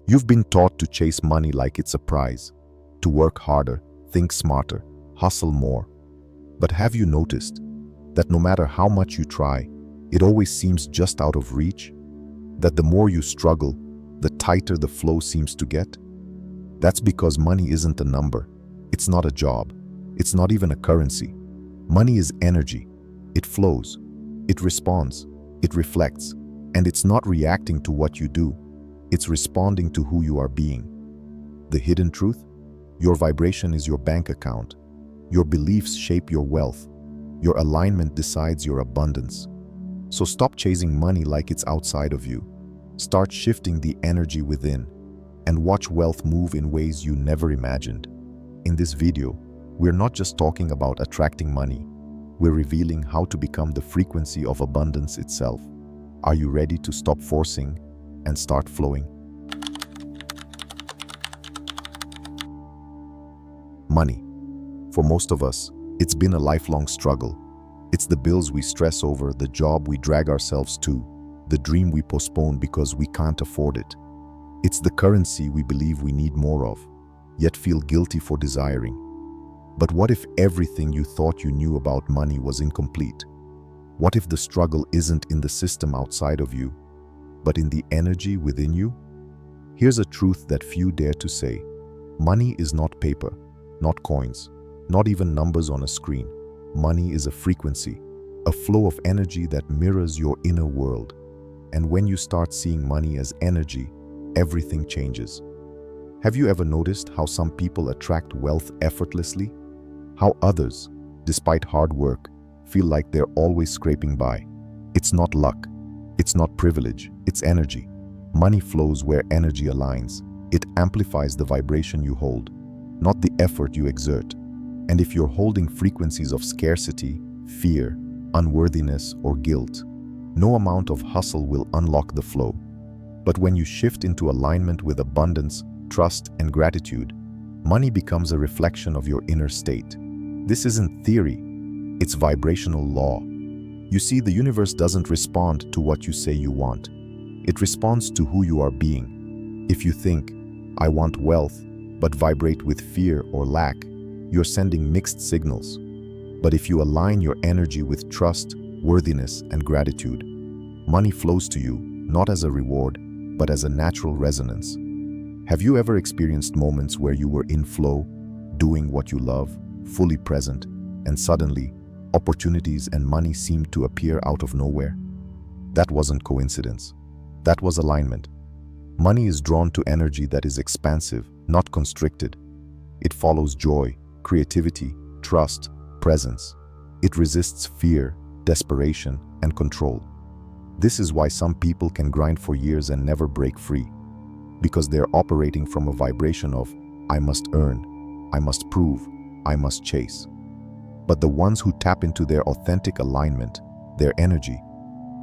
You've been taught to chase money like it's a prize, to work harder, think smarter, hustle more. But have you noticed that no matter how much you try, it always seems just out of reach? That the more you struggle, the tighter the flow seems to get? That's because money isn't a number. It's not a job. It's not even a currency. Money is energy. It flows. It responds. It reflects. And it's not reacting to what you do. It's responding to who you are being. The hidden truth? Your vibration is your bank account. Your beliefs shape your wealth. Your alignment decides your abundance. So stop chasing money like it's outside of you. Start shifting the energy within and watch wealth move in ways you never imagined. In this video, we're not just talking about attracting money. We're revealing how to become the frequency of abundance itself. Are you ready to stop forcing and start flowing? Money. For most of us, it's been a lifelong struggle. It's the bills we stress over, the job we drag ourselves to, the dream we postpone because we can't afford it. It's the currency we believe we need more of, yet feel guilty for desiring. But what if everything you thought you knew about money was incomplete? What if the struggle isn't in the system outside of you, but in the energy within you? Here's a truth that few dare to say. Money is not paper, not coins, not even numbers on a screen. Money is a frequency, a flow of energy that mirrors your inner world. And when you start seeing money as energy, everything changes. Have you ever noticed how some people attract wealth effortlessly? How others, despite hard work, feel like they're always scraping by? It's not luck. It's not privilege. It's energy. Money flows where energy aligns. It amplifies the vibration you hold, not the effort you exert. And if you're holding frequencies of scarcity, fear, unworthiness, or guilt, no amount of hustle will unlock the flow. But when you shift into alignment with abundance, trust, and gratitude, money becomes a reflection of your inner state. This isn't theory, it's vibrational law. You see, the universe doesn't respond to what you say you want. It responds to who you are being. If you think, I want wealth, but vibrate with fear or lack, you're sending mixed signals. But if you align your energy with trust, worthiness, and gratitude, money flows to you, not as a reward, but as a natural resonance. Have you ever experienced moments where you were in flow, doing what you love, fully present, and suddenly, opportunities and money seemed to appear out of nowhere? That wasn't coincidence. That was alignment. Money is drawn to energy that is expansive, not constricted. It follows joy, creativity, trust, presence. It resists fear, desperation, and control. This is why some people can grind for years and never break free. Because they're operating from a vibration of, I must earn, I must prove, I must chase. But the ones who tap into their authentic alignment, their energy,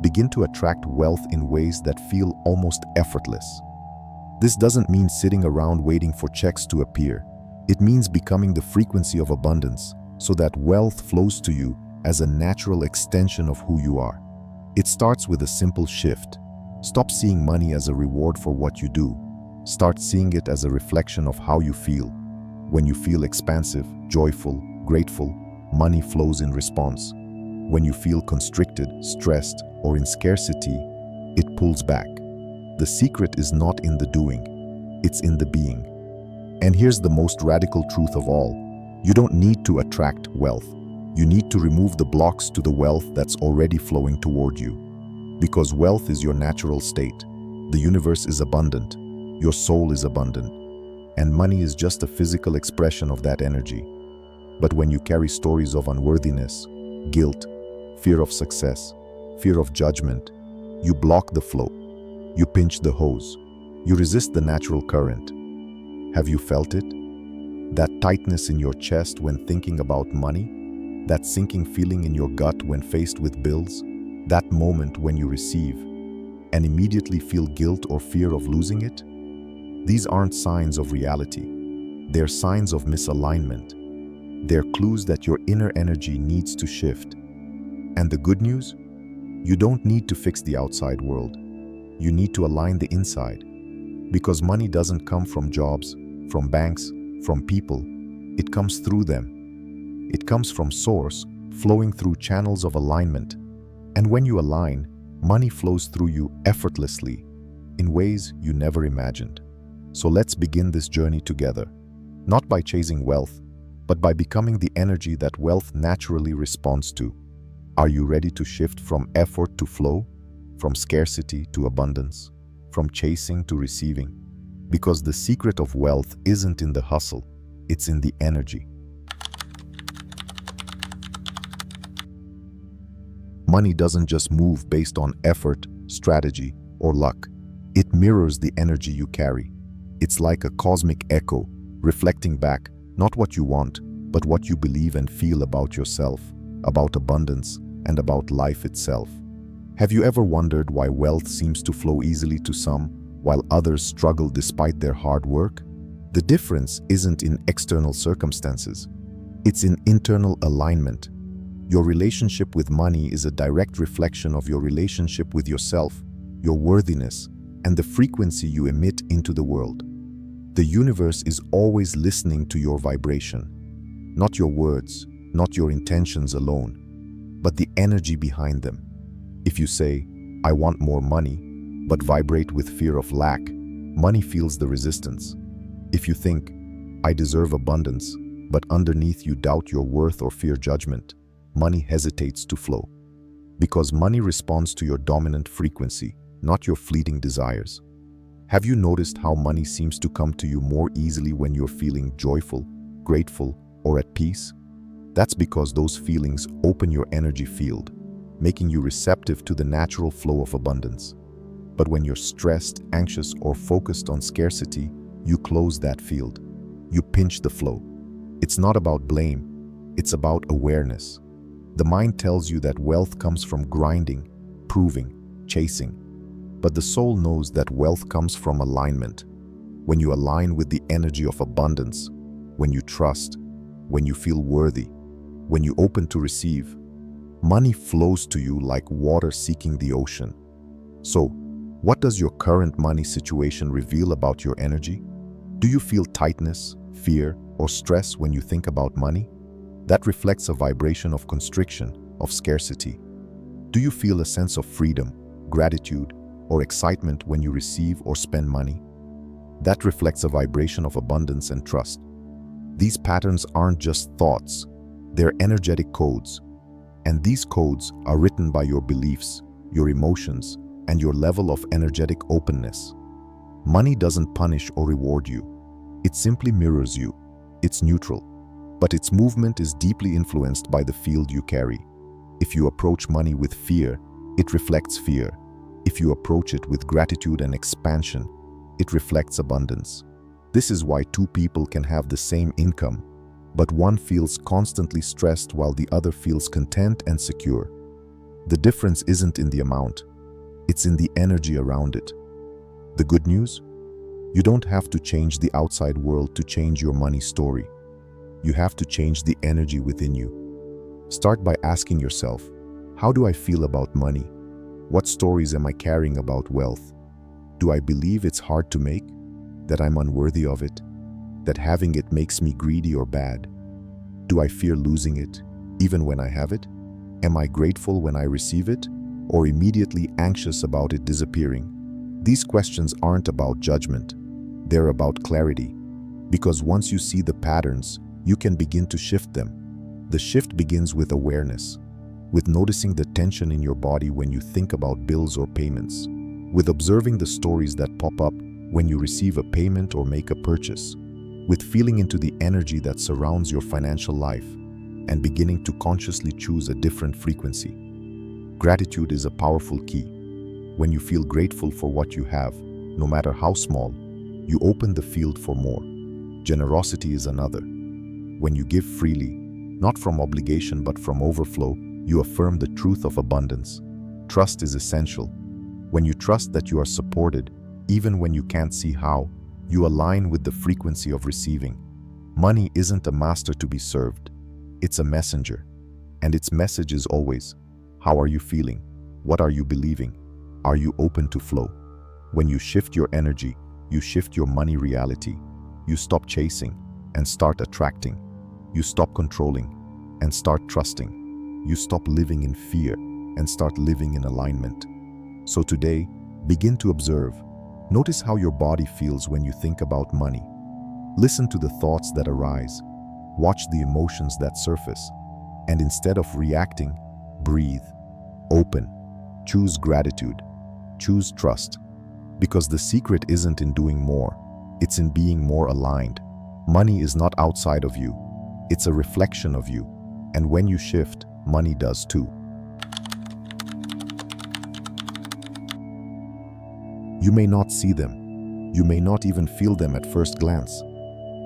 begin to attract wealth in ways that feel almost effortless. This doesn't mean sitting around waiting for checks to appear. It means becoming the frequency of abundance so that wealth flows to you as a natural extension of who you are. It starts with a simple shift. Stop seeing money as a reward for what you do. Start seeing it as a reflection of how you feel. When you feel expansive, joyful, grateful, money flows in response. When you feel constricted, stressed, or in scarcity, it pulls back. The secret is not in the doing, it's in the being. And here's the most radical truth of all. You don't need to attract wealth. You need to remove the blocks to the wealth that's already flowing toward you. Because wealth is your natural state. The universe is abundant. Your soul is abundant. And money is just a physical expression of that energy. But when you carry stories of unworthiness, guilt, fear of success, fear of judgment, you block the flow. You pinch the hose. You resist the natural current. Have you felt it? That tightness in your chest when thinking about money? That sinking feeling in your gut when faced with bills? That moment when you receive and immediately feel guilt or fear of losing it? These aren't signs of reality. They're signs of misalignment. They're clues that your inner energy needs to shift. And the good news? You don't need to fix the outside world. You need to align the inside. Because money doesn't come from jobs, from banks, from people. It comes through them. It comes from source, flowing through channels of alignment. And when you align, money flows through you effortlessly, in ways you never imagined. So let's begin this journey together, not by chasing wealth, but by becoming the energy that wealth naturally responds to. Are you ready to shift from effort to flow, from scarcity to abundance, from chasing to receiving? Because the secret of wealth isn't in the hustle, it's in the energy. Money doesn't just move based on effort, strategy, or luck. It mirrors the energy you carry. It's like a cosmic echo, reflecting back not what you want, but what you believe and feel about yourself, about abundance, and about life itself. Have you ever wondered why wealth seems to flow easily to some, while others struggle despite their hard work? The difference isn't in external circumstances. It's in internal alignment. Your relationship with money is a direct reflection of your relationship with yourself, your worthiness, and the frequency you emit into the world. The universe is always listening to your vibration, not your words, not your intentions alone, but the energy behind them. If you say, "I want more money," but vibrate with fear of lack, money feels the resistance. If you think, "I deserve abundance," but underneath you doubt your worth or fear judgment, money hesitates to flow. Because money responds to your dominant frequency, not your fleeting desires. Have you noticed how money seems to come to you more easily when you're feeling joyful, grateful, or at peace? That's because those feelings open your energy field, making you receptive to the natural flow of abundance. But when you're stressed, anxious, or focused on scarcity, you close that field. You pinch the flow. It's not about blame, it's about awareness. The mind tells you that wealth comes from grinding, proving, chasing. But the soul knows that wealth comes from alignment. When you align with the energy of abundance, when you trust, when you feel worthy, when you open to receive, money flows to you like water seeking the ocean. So, what does your current money situation reveal about your energy? Do you feel tightness, fear, or stress when you think about money? That reflects a vibration of constriction, of scarcity. Do you feel a sense of freedom, gratitude, or excitement when you receive or spend money? That reflects a vibration of abundance and trust. These patterns aren't just thoughts, they're energetic codes. And these codes are written by your beliefs, your emotions, and your level of energetic openness. Money doesn't punish or reward you. It simply mirrors you. It's neutral, but its movement is deeply influenced by the field you carry. If you approach money with fear, it reflects fear. If you approach it with gratitude and expansion, it reflects abundance. This is why two people can have the same income, but one feels constantly stressed while the other feels content and secure. The difference isn't in the amount, it's in the energy around it. The good news? You don't have to change the outside world to change your money story. You have to change the energy within you. Start by asking yourself, how do I feel about money? What stories am I carrying about wealth? Do I believe it's hard to make? That I'm unworthy of it? That having it makes me greedy or bad? Do I fear losing it, even when I have it? Am I grateful when I receive it, or immediately anxious about it disappearing? These questions aren't about judgment. They're about clarity. Because once you see the patterns, you can begin to shift them. The shift begins with awareness, with noticing the tension in your body when you think about bills or payments, with observing the stories that pop up when you receive a payment or make a purchase, with feeling into the energy that surrounds your financial life, and beginning to consciously choose a different frequency. Gratitude is a powerful key. When you feel grateful for what you have, no matter how small, you open the field for more. Generosity is another. When you give freely, not from obligation but from overflow, you affirm the truth of abundance. Trust is essential. When you trust that you are supported, even when you can't see how, you align with the frequency of receiving. Money isn't a master to be served. It's a messenger. And its message is always, how are you feeling? What are you believing? Are you open to flow? When you shift your energy, you shift your money reality. You stop chasing and start attracting. You stop controlling and start trusting. You stop living in fear and start living in alignment. So today, begin to observe. Notice how your body feels when you think about money. Listen to the thoughts that arise. Watch the emotions that surface. And instead of reacting, breathe. Open. Choose gratitude. Choose trust. Because the secret isn't in doing more. It's in being more aligned. Money is not outside of you. It's a reflection of you. And when you shift, money does too. You may not see them. You may not even feel them at first glance.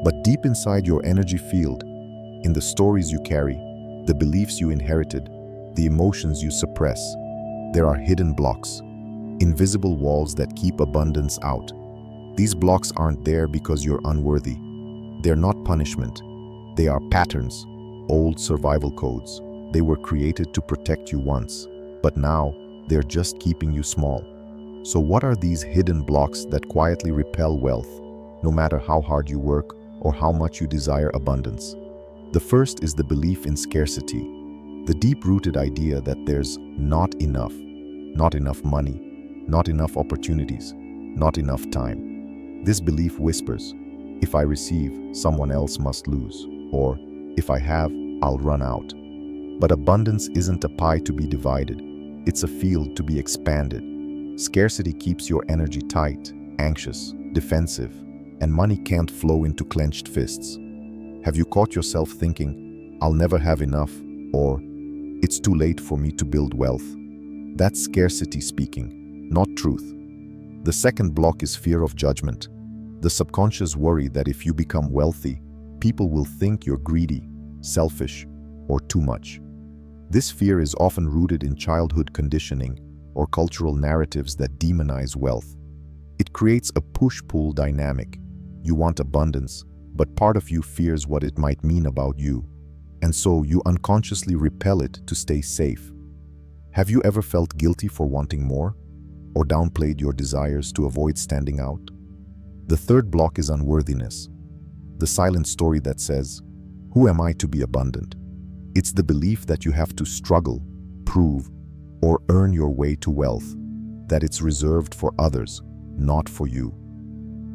But deep inside your energy field, in the stories you carry, the beliefs you inherited, the emotions you suppress, there are hidden blocks, invisible walls that keep abundance out. These blocks aren't there because you're unworthy. They're not punishment. They are patterns, old survival codes. They were created to protect you once, but now they're just keeping you small. So what are these hidden blocks that quietly repel wealth, no matter how hard you work or how much you desire abundance? The first is the belief in scarcity, the deep-rooted idea that there's not enough money, not enough opportunities, not enough time. This belief whispers, if I receive, someone else must lose, or if I have, I'll run out. But abundance isn't a pie to be divided. It's a field to be expanded. Scarcity keeps your energy tight, anxious, defensive, and money can't flow into clenched fists. Have you caught yourself thinking, I'll never have enough, or it's too late for me to build wealth? That's scarcity speaking, not truth. The second block is fear of judgment. The subconscious worry that if you become wealthy, people will think you're greedy, selfish, or too much. This fear is often rooted in childhood conditioning or cultural narratives that demonize wealth. It creates a push-pull dynamic. You want abundance, but part of you fears what it might mean about you, and so you unconsciously repel it to stay safe. Have you ever felt guilty for wanting more, or downplayed your desires to avoid standing out? The third block is unworthiness, the silent story that says, who am I to be abundant? It's the belief that you have to struggle, prove, or earn your way to wealth, that it's reserved for others, not for you.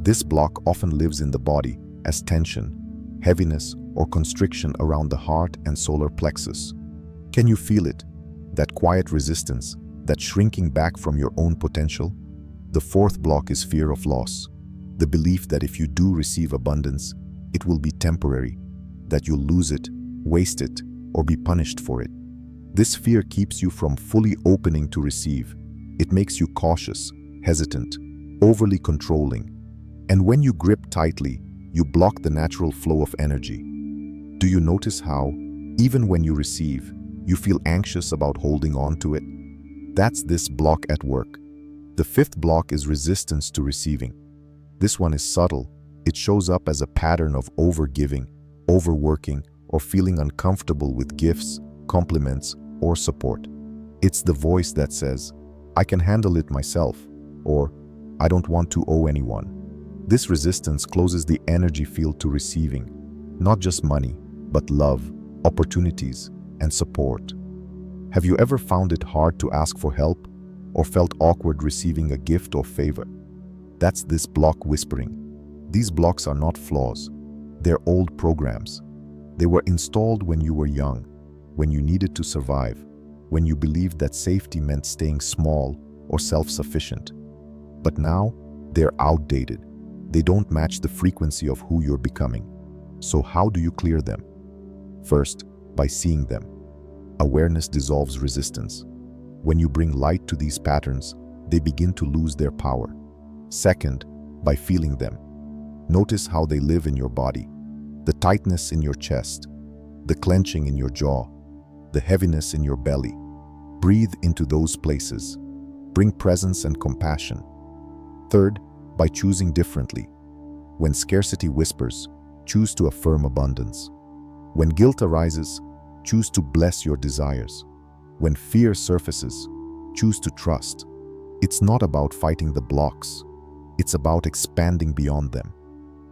This block often lives in the body as tension, heaviness, or constriction around the heart and solar plexus. Can you feel it? That quiet resistance, that shrinking back from your own potential? The fourth block is fear of loss, the belief that if you do receive abundance, it will be temporary, that you'll lose it, waste it, or be punished for it. This fear keeps you from fully opening to receive. It makes you cautious, hesitant, overly controlling. And when you grip tightly, you block the natural flow of energy. Do you notice how, even when you receive, you feel anxious about holding on to it? That's this block at work. The fifth block is resistance to receiving. This one is subtle. It shows up as a pattern of overgiving, overworking, or feeling uncomfortable with gifts, compliments, or support. It's the voice that says, I can handle it myself, or I don't want to owe anyone. This resistance closes the energy field to receiving, not just money, but love, opportunities, and support. Have you ever found it hard to ask for help, or felt awkward receiving a gift or favor? That's this block whispering. These blocks are not flaws. They're old programs. They were installed when you were young, when you needed to survive, when you believed that safety meant staying small or self-sufficient. But now, they're outdated. They don't match the frequency of who you're becoming. So how do you clear them? First, by seeing them. Awareness dissolves resistance. When you bring light to these patterns, they begin to lose their power. Second, by feeling them. Notice how they live in your body. The tightness in your chest, the clenching in your jaw, the heaviness in your belly. Breathe into those places. Bring presence and compassion. Third, by choosing differently. When scarcity whispers, choose to affirm abundance. When guilt arises, choose to bless your desires. When fear surfaces, choose to trust. It's not about fighting the blocks. It's about expanding beyond them,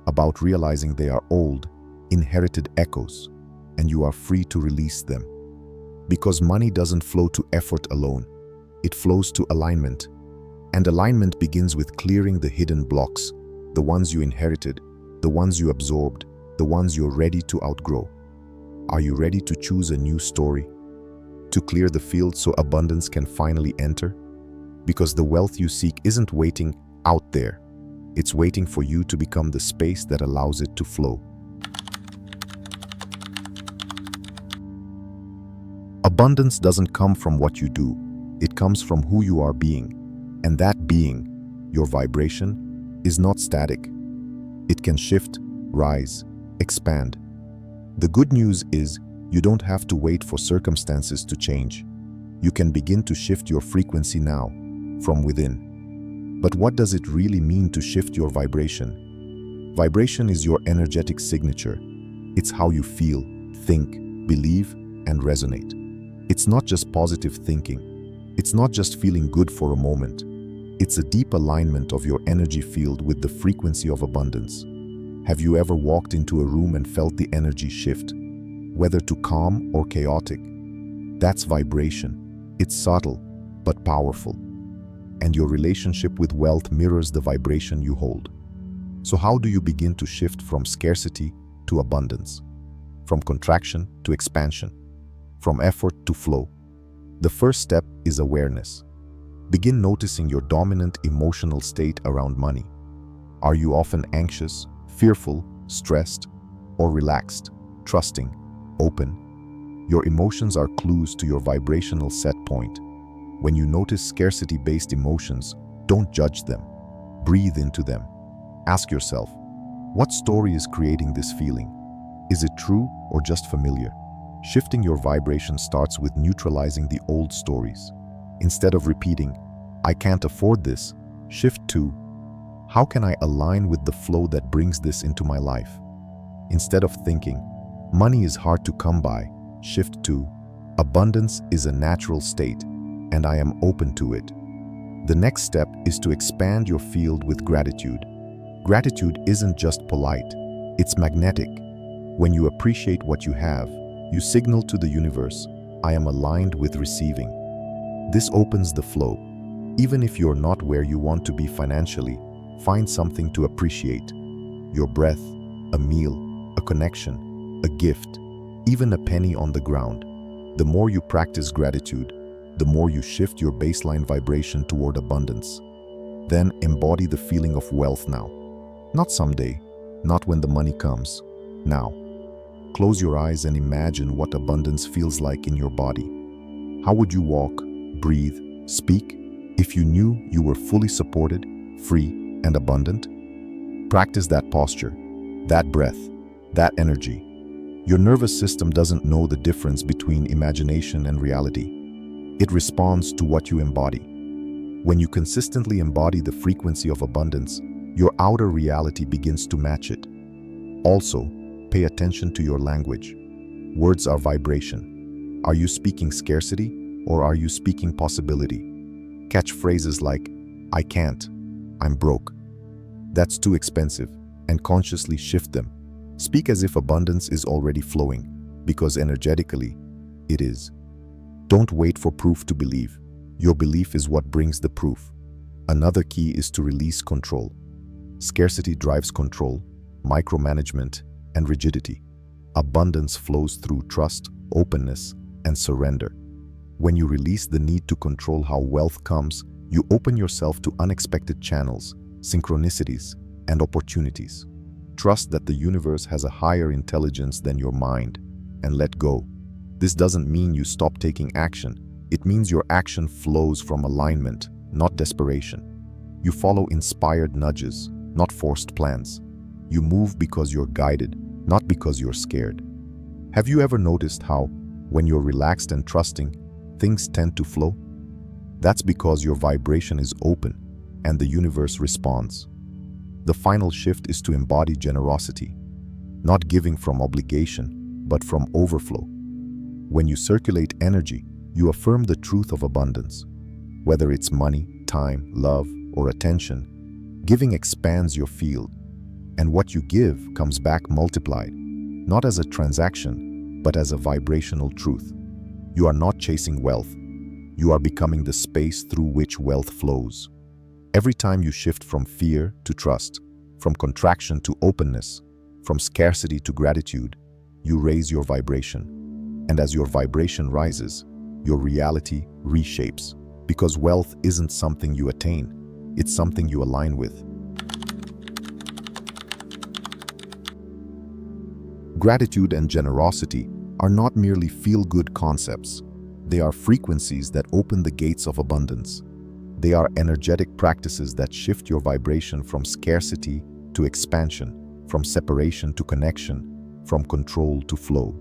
about realizing they are old, inherited echoes, and you are free to release them. Because money doesn't flow to effort alone, it flows to alignment. And alignment begins with clearing the hidden blocks, the ones you inherited, the ones you absorbed, the ones you're ready to outgrow. Are you ready to choose a new story? To clear the field so abundance can finally enter? Because the wealth you seek isn't waiting out there. It's waiting for you to become the space that allows it to flow. Abundance doesn't come from what you do. It comes from who you are being. And that being, your vibration, is not static. It can shift, rise, expand. The good news is you don't have to wait for circumstances to change. You can begin to shift your frequency now, from within. But what does it really mean to shift your vibration? Vibration is your energetic signature. It's how you feel, think, believe, and resonate. It's not just positive thinking. It's not just feeling good for a moment. It's a deep alignment of your energy field with the frequency of abundance. Have you ever walked into a room and felt the energy shift, whether to calm or chaotic? That's vibration. It's subtle, but powerful. And your relationship with wealth mirrors the vibration you hold. So how do you begin to shift from scarcity to abundance? From contraction to expansion? From effort to flow? The first step is awareness. Begin noticing your dominant emotional state around money. Are you often anxious, fearful, stressed, or relaxed, trusting, open? Your emotions are clues to your vibrational set point. When you notice scarcity-based emotions, don't judge them. Breathe into them. Ask yourself, what story is creating this feeling? Is it true or just familiar? Shifting your vibration starts with neutralizing the old stories. Instead of repeating, I can't afford this, shift to, how can I align with the flow that brings this into my life? Instead of thinking, money is hard to come by, shift to, abundance is a natural state, and I am open to it. The next step is to expand your field with gratitude. Gratitude isn't just polite, it's magnetic. When you appreciate what you have, you signal to the universe, I am aligned with receiving. This opens the flow. Even if you're not where you want to be financially, find something to appreciate. Your breath, a meal, a connection, a gift, even a penny on the ground. The more you practice gratitude, the more you shift your baseline vibration toward abundance. Then embody the feeling of wealth now. Not someday, not when the money comes, now. Close your eyes and imagine what abundance feels like in your body. How would you walk, breathe, speak if you knew you were fully supported, free, and abundant? Practice that posture, that breath, that energy. Your nervous system doesn't know the difference between imagination and reality. It responds to what you embody. When you consistently embody the frequency of abundance, your outer reality begins to match it. Also, pay attention to your language. Words are vibration. Are you speaking scarcity or are you speaking possibility? Catch phrases like, I can't, I'm broke. That's too expensive, and consciously shift them. Speak as if abundance is already flowing, because energetically, it is. Don't wait for proof to believe. Your belief is what brings the proof. Another key is to release control. Scarcity drives control, micromanagement, and rigidity. Abundance flows through trust, openness, and surrender. When you release the need to control how wealth comes, you open yourself to unexpected channels, synchronicities, and opportunities. Trust that the universe has a higher intelligence than your mind, and let go. This doesn't mean you stop taking action. It means your action flows from alignment, not desperation. You follow inspired nudges, not forced plans. You move because you're guided, not because you're scared. Have you ever noticed how, when you're relaxed and trusting, things tend to flow? That's because your vibration is open, and the universe responds. The final shift is to embody generosity, not giving from obligation, but from overflow. When you circulate energy, you affirm the truth of abundance. Whether it's money, time, love, or attention, Giving expands your field, and what you give comes back multiplied, not as a transaction, but as a vibrational truth. You are not chasing wealth. You are becoming the space through which wealth flows. Every time you shift from fear to trust, from contraction to openness, from scarcity to gratitude, you raise your vibration. And as your vibration rises, your reality reshapes. Because wealth isn't something you attain, it's something you align with. Gratitude and generosity are not merely feel-good concepts. They are frequencies that open the gates of abundance. They are energetic practices that shift your vibration from scarcity to expansion, from separation to connection, from control to flow.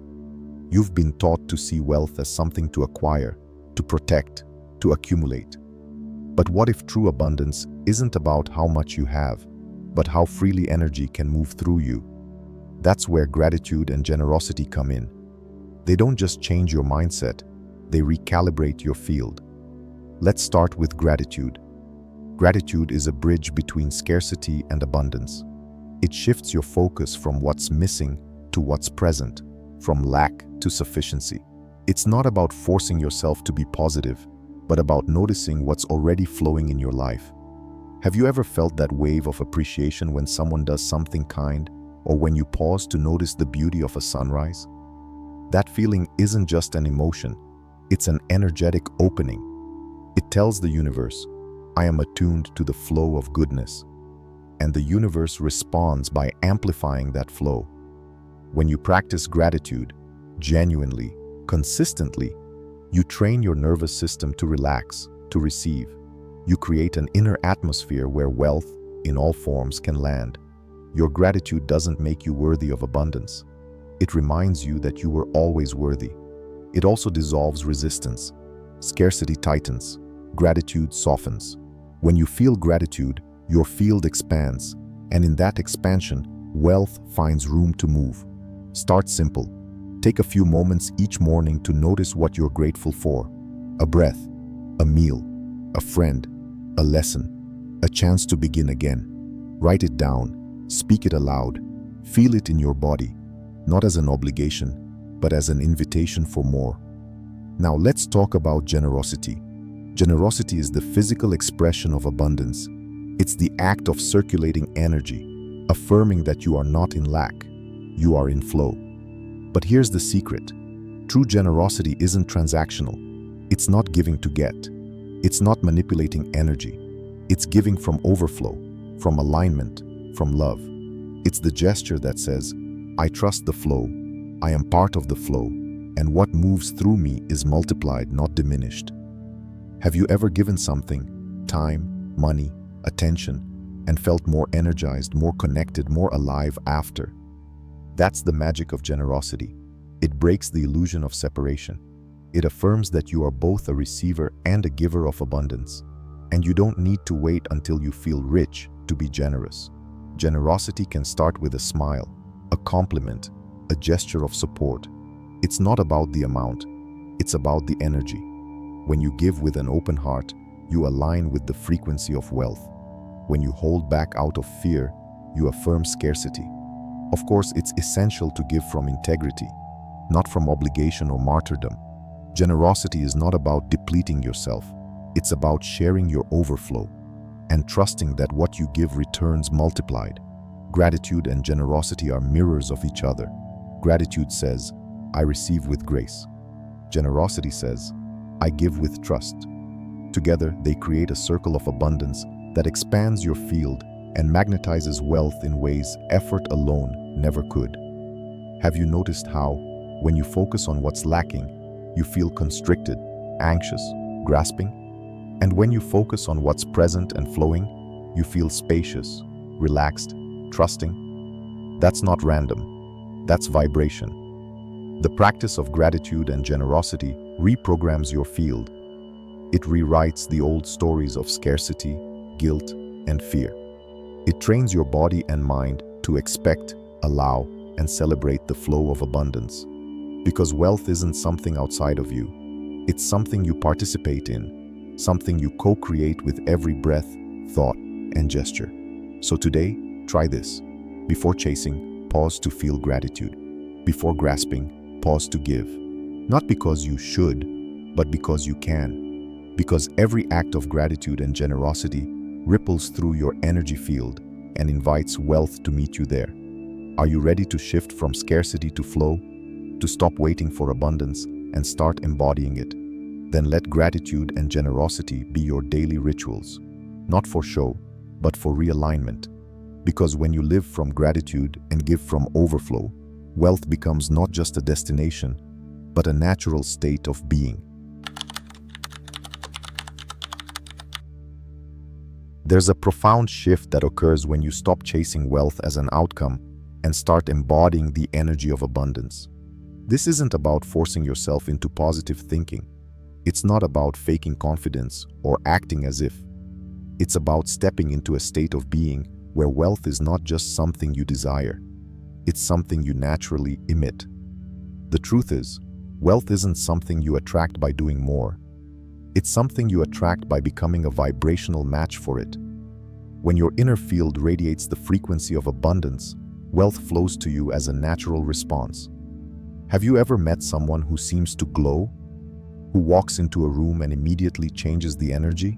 You've been taught to see wealth as something to acquire, to protect, to accumulate. But what if true abundance isn't about how much you have, but how freely energy can move through you? That's where gratitude and generosity come in. They don't just change your mindset, they recalibrate your field. Let's start with gratitude. Gratitude is a bridge between scarcity and abundance. It shifts your focus from what's missing to what's present, from lack to sufficiency. It's not about forcing yourself to be positive, but about noticing what's already flowing in your life. Have you ever felt that wave of appreciation when someone does something kind, or when you pause to notice the beauty of a sunrise? That feeling isn't just an emotion, it's an energetic opening. It tells the universe, I am attuned to the flow of goodness. And the universe responds by amplifying that flow. When you practice gratitude, genuinely, consistently, you train your nervous system to relax, to receive. You create an inner atmosphere where wealth, in all forms, can land. Your gratitude doesn't make you worthy of abundance. It reminds you that you were always worthy. It also dissolves resistance. Scarcity tightens. Gratitude softens. When you feel gratitude, your field expands, and in that expansion, wealth finds room to move. Start simple. Take a few moments each morning to notice what you're grateful for. A breath, a meal, a friend, a lesson, a chance to begin again. Write it down, speak it aloud, feel it in your body, not as an obligation, but as an invitation for more. Now let's talk about generosity. Generosity is the physical expression of abundance. It's the act of circulating energy, affirming that you are not in lack, you are in flow. But here's the secret. True generosity isn't transactional. It's not giving to get. It's not manipulating energy. It's giving from overflow, from alignment, from love. It's the gesture that says, I trust the flow, I am part of the flow, and what moves through me is multiplied, not diminished. Have you ever given something, time, money, attention, and felt more energized, more connected, more alive after? That's the magic of generosity. It breaks the illusion of separation. It affirms that you are both a receiver and a giver of abundance. And you don't need to wait until you feel rich to be generous. Generosity can start with a smile, a compliment, a gesture of support. It's not about the amount, it's about the energy. When you give with an open heart, you align with the frequency of wealth. When you hold back out of fear, you affirm scarcity. Of course, it's essential to give from integrity, not from obligation or martyrdom. Generosity is not about depleting yourself. It's about sharing your overflow and trusting that what you give returns multiplied. Gratitude and generosity are mirrors of each other. Gratitude says, I receive with grace. Generosity says, I give with trust. Together, they create a circle of abundance that expands your field and magnetizes wealth in ways effort alone never could. Have you noticed how, when you focus on what's lacking, you feel constricted, anxious, grasping? And when you focus on what's present and flowing, you feel spacious, relaxed, trusting? That's not random. That's vibration. The practice of gratitude and generosity reprograms your field. It rewrites the old stories of scarcity, guilt, and fear. It trains your body and mind to expect, allow, and celebrate the flow of abundance. Because wealth isn't something outside of you. It's something you participate in, something you co-create with every breath, thought, and gesture. So today, try this. Before chasing, pause to feel gratitude. Before grasping, pause to give. Not because you should, but because you can. Because every act of gratitude and generosity ripples through your energy field and invites wealth to meet you there. Are you ready to shift from scarcity to flow? To stop waiting for abundance and start embodying it? Then let gratitude and generosity be your daily rituals. Not for show, but for realignment. Because when you live from gratitude and give from overflow, wealth becomes not just a destination, but a natural state of being. There's a profound shift that occurs when you stop chasing wealth as an outcome and start embodying the energy of abundance. This isn't about forcing yourself into positive thinking. It's not about faking confidence or acting as if. It's about stepping into a state of being where wealth is not just something you desire. It's something you naturally emit. The truth is, wealth isn't something you attract by doing more. It's something you attract by becoming a vibrational match for it. When your inner field radiates the frequency of abundance, wealth flows to you as a natural response. Have you ever met someone who seems to glow? Who walks into a room and immediately changes the energy?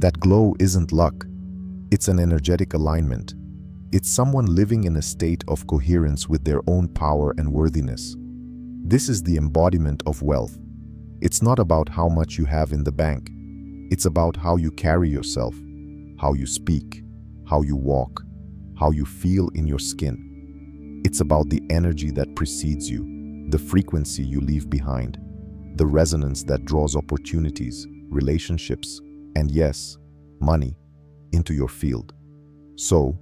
That glow isn't luck. It's an energetic alignment. It's someone living in a state of coherence with their own power and worthiness. This is the embodiment of wealth. It's not about how much you have in the bank. It's about how you carry yourself, how you speak, how you walk, how you feel in your skin. It's about the energy that precedes you, the frequency you leave behind, the resonance that draws opportunities, relationships, and yes, money into your field. So,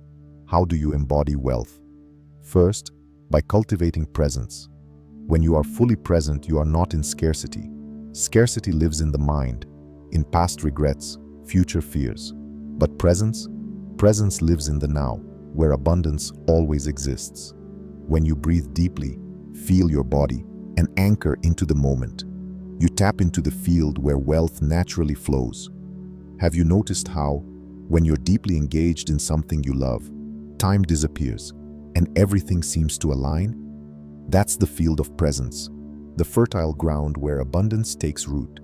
how do you embody wealth? First, by cultivating presence. When you are fully present, you are not in scarcity. Scarcity lives in the mind, in past regrets, future fears. But presence lives in the now, where abundance always exists. When you breathe deeply, feel your body, and anchor into the moment, you tap into the field where wealth naturally flows. Have you noticed how, when you're deeply engaged in something you love, time disappears and everything seems to align? That's the field of presence, the fertile ground where abundance takes root.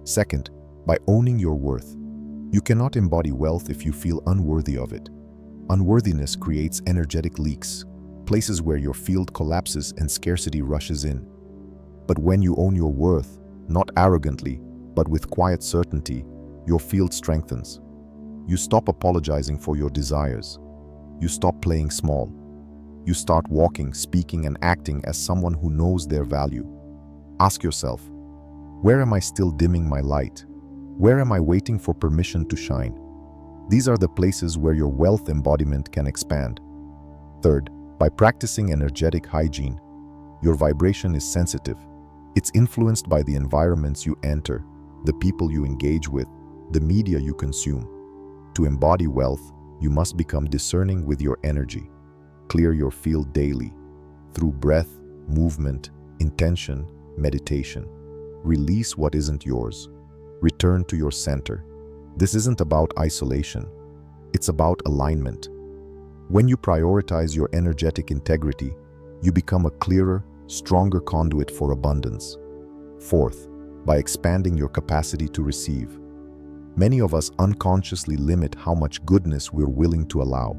Second, by owning your worth. You cannot embody wealth if you feel unworthy of it. Unworthiness creates energetic leaks, places where your field collapses and scarcity rushes in. But when you own your worth, not arrogantly, but with quiet certainty, your field strengthens. You stop apologizing for your desires. You stop playing small. You start walking, speaking, and acting as someone who knows their value. Ask yourself, where am I still dimming my light? Where am I waiting for permission to shine? These are the places where your wealth embodiment can expand. Third, by practicing energetic hygiene. Your vibration is sensitive. It's influenced by the environments you enter, the people you engage with, the media you consume. To embody wealth, you must become discerning with your energy. Clear your field daily through breath, movement, intention, meditation. Release what isn't yours. Return to your center. This isn't about isolation. It's about alignment. When you prioritize your energetic integrity, you become a clearer, stronger conduit for abundance. Fourth, by expanding your capacity to receive. Many of us unconsciously limit how much goodness we're willing to allow.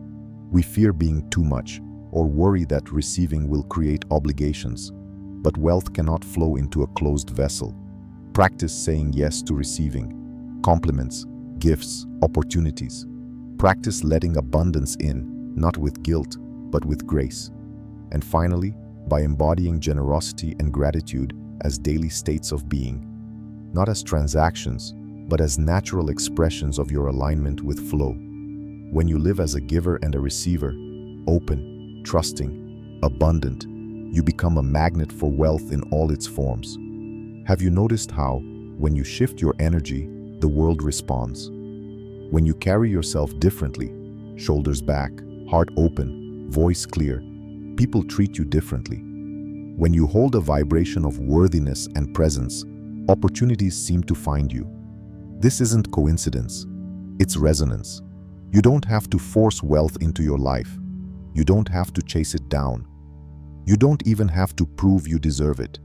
We fear being too much, or worry that receiving will create obligations. But wealth cannot flow into a closed vessel. Practice saying yes to receiving compliments, gifts, opportunities. Practice letting abundance in, not with guilt, but with grace. And finally, by embodying generosity and gratitude as daily states of being, not as transactions, but as natural expressions of your alignment with flow. When you live as a giver and a receiver, open, trusting, abundant, you become a magnet for wealth in all its forms. Have you noticed how, when you shift your energy, the world responds? When you carry yourself differently, shoulders back, heart open, voice clear, people treat you differently. When you hold a vibration of worthiness and presence, opportunities seem to find you. This isn't coincidence, it's resonance. You don't have to force wealth into your life. You don't have to chase it down. You don't even have to prove you deserve it.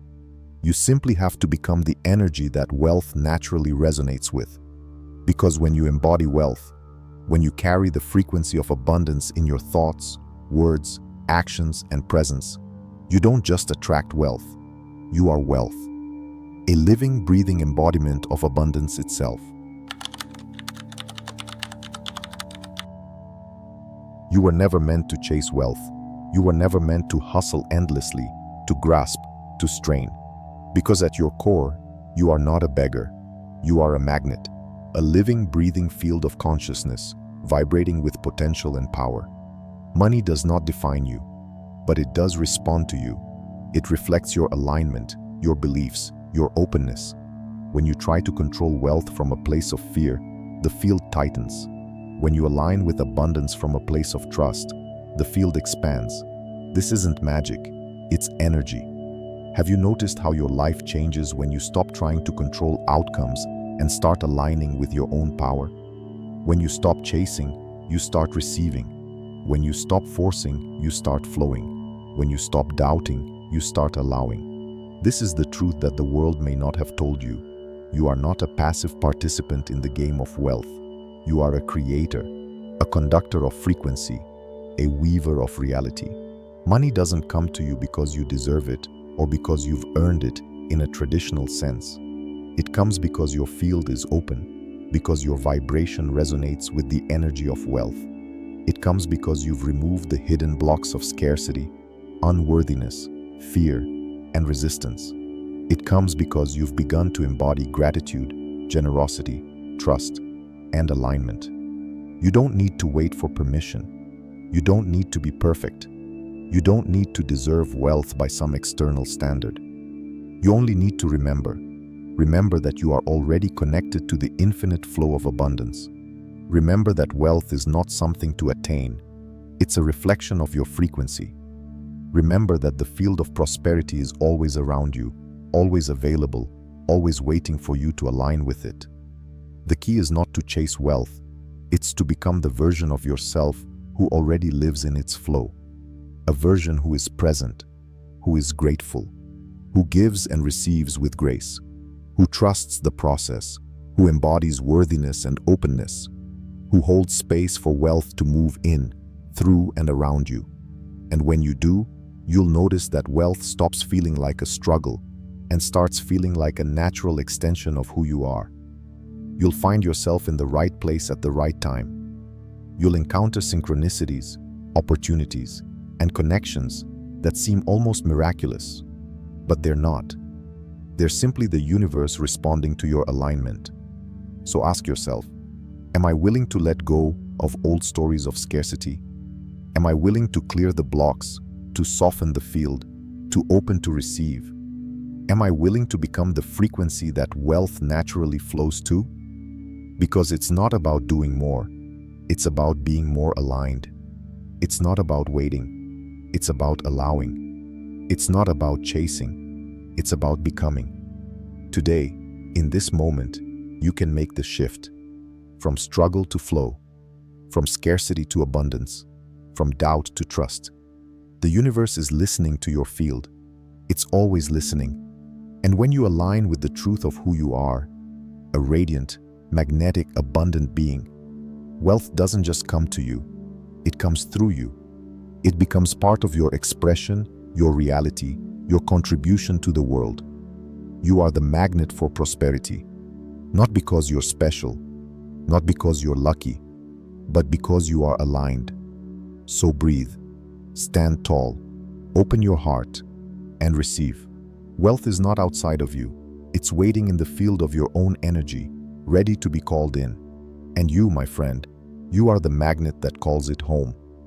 You simply have to become the energy that wealth naturally resonates with. Because when you embody wealth, when you carry the frequency of abundance in your thoughts, words, actions, and presence, you don't just attract wealth, you are wealth. A living, breathing embodiment of abundance itself. You were never meant to chase wealth. You were never meant to hustle endlessly, to grasp, to strain. Because at your core, you are not a beggar. You are a magnet, a living, breathing field of consciousness, vibrating with potential and power. Money does not define you, but it does respond to you. It reflects your alignment, your beliefs, your openness. When you try to control wealth from a place of fear, the field tightens. When you align with abundance from a place of trust, the field expands. This isn't magic, it's energy. Have you noticed how your life changes when you stop trying to control outcomes and start aligning with your own power? When you stop chasing, you start receiving. When you stop forcing, you start flowing. When you stop doubting, you start allowing. This is the truth that the world may not have told you. You are not a passive participant in the game of wealth. You are a creator, a conductor of frequency, a weaver of reality. Money doesn't come to you because you deserve it or because you've earned it in a traditional sense. It comes because your field is open, because your vibration resonates with the energy of wealth. It comes because you've removed the hidden blocks of scarcity, unworthiness, fear, and resistance. It comes because you've begun to embody gratitude, generosity, trust, and alignment. You don't need to wait for permission. You don't need to be perfect. You don't need to deserve wealth by some external standard. You only need to remember that you are already connected to the infinite flow of abundance. Remember that wealth is not something to attain. It's a reflection of your frequency. Remember that the field of prosperity is always around you, always available, always waiting for you to align with it. The key is not to chase wealth. It's to become the version of yourself who already lives in its flow. A version who is present, who is grateful, who gives and receives with grace, who trusts the process, who embodies worthiness and openness, who holds space for wealth to move in, through, and around you. And when you do, you'll notice that wealth stops feeling like a struggle and starts feeling like a natural extension of who you are. You'll find yourself in the right place at the right time. You'll encounter synchronicities, opportunities, and connections that seem almost miraculous, but they're not. They're simply the universe responding to your alignment. So ask yourself, am I willing to let go of old stories of scarcity? Am I willing to clear the blocks, to soften the field, to open to receive? Am I willing to become the frequency that wealth naturally flows to? Because it's not about doing more, it's about being more aligned. It's not about waiting, it's about allowing. It's not about chasing, it's about becoming. Today, in this moment, you can make the shift from struggle to flow, from scarcity to abundance, from doubt to trust. The universe is listening to your field. It's always listening. And when you align with the truth of who you are, a radiant, magnetic, abundant being, wealth doesn't just come to you, it comes through you. It becomes part of your expression, your reality, your contribution to the world. You are the magnet for prosperity, not because you're special, not because you're lucky, but because you are aligned. So breathe, stand tall, open your heart, and receive. Wealth is not outside of you. It's waiting in the field of your own energy, ready to be called in. And you, my friend, you are the magnet that calls it home.